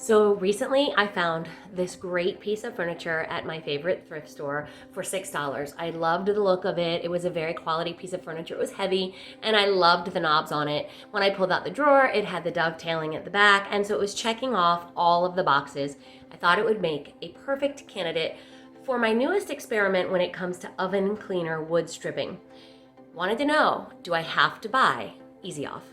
So recently I found this great piece of furniture at my favorite thrift store for $6. I loved the look of it. It was a very quality piece of furniture. It was heavy and I loved the knobs on it. When I pulled out the drawer, it had the dovetailing at the back, and so it was checking off all of the boxes. I thought it would make a perfect candidate for my newest experiment when it comes to oven cleaner wood stripping. Wanted to know, do I have to buy Easy Off?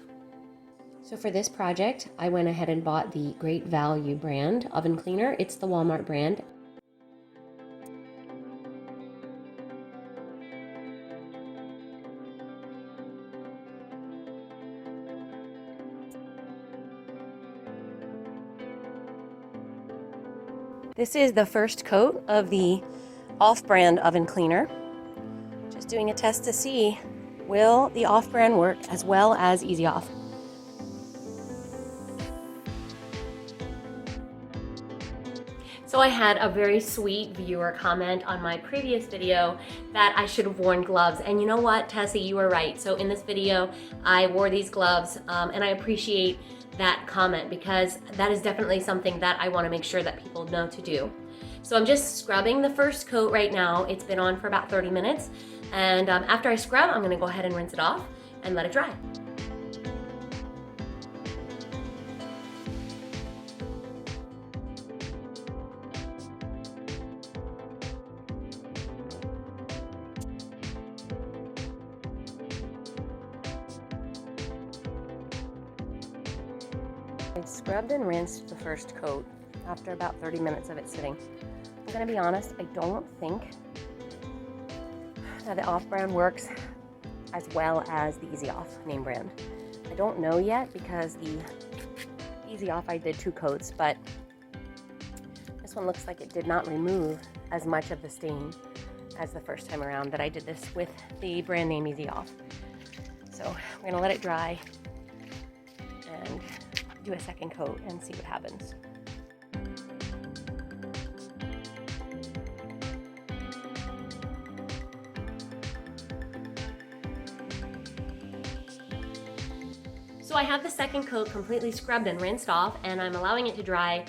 So for this project, I went ahead and bought the Great Value brand oven cleaner. It's the Walmart brand. This is the first coat of the off-brand oven cleaner. Just doing a test to see, will the off-brand work as well as Easy Off? So I had a very sweet viewer comment on my previous video that I should have worn gloves. And you know what, Tessie, you were right. So in this video, I wore these gloves, and I appreciate that comment because that is definitely something that I want to make sure that people know to do. So I'm just scrubbing the first coat right now. It's been on for about 30 minutes. And after I scrub, I'm going to go ahead and rinse it off and let it dry. I scrubbed and rinsed the first coat after about 30 minutes of it sitting. I'm gonna be honest, I don't think that the off-brand works as well as the Easy Off name brand. I don't know yet because the Easy Off I did 2 coats, but this one looks like it did not remove as much of the stain as the first time around that I did this with the brand name Easy Off. So we're gonna let it dry and do a second coat and see what happens. So I have the second coat completely scrubbed and rinsed off, and I'm allowing it to dry.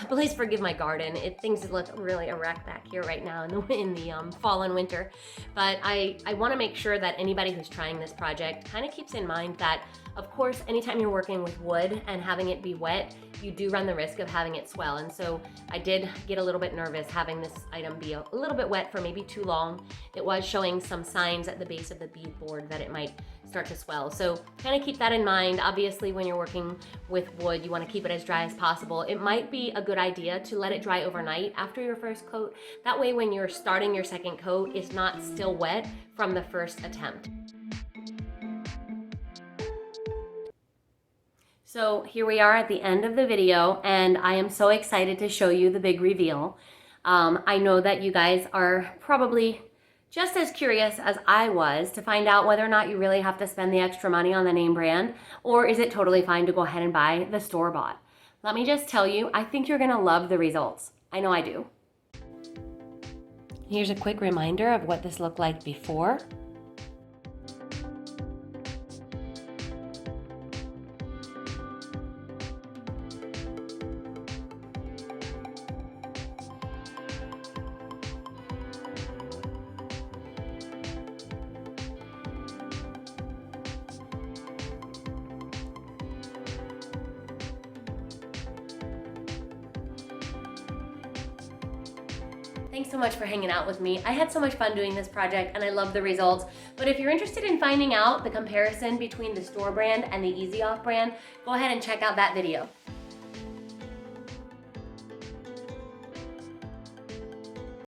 Please forgive my garden. Things look really erect back here right now in the fall and winter. But I want to make sure that anybody who's trying this project kind of keeps in mind that, of course, anytime you're working with wood and having it be wet, you do run the risk of having it swell. And so I did get a little bit nervous having this item be a little bit wet for maybe too long. It was showing some signs at the base of the bead board that it might start to swell. So kind of keep that in mind. Obviously, when you're working with wood, you want to keep it as dry as possible. It might be a good idea to let it dry overnight after your first coat. That way, when you're starting your second coat, it's not still wet from the first attempt. So here we are at the end of the video, and I am so excited to show you the big reveal. I know that you guys are probably just as curious as I was to find out whether or not you really have to spend the extra money on the name brand, or is it totally fine to go ahead and buy the store-bought. Let me just tell you, I think you're gonna love the results. I know I do. Here's a quick reminder of what this looked like before. Thanks so much for hanging out with me. I had so much fun doing this project and I love the results. But if you're interested in finding out the comparison between the store brand and the Easy Off brand, go ahead and check out that video.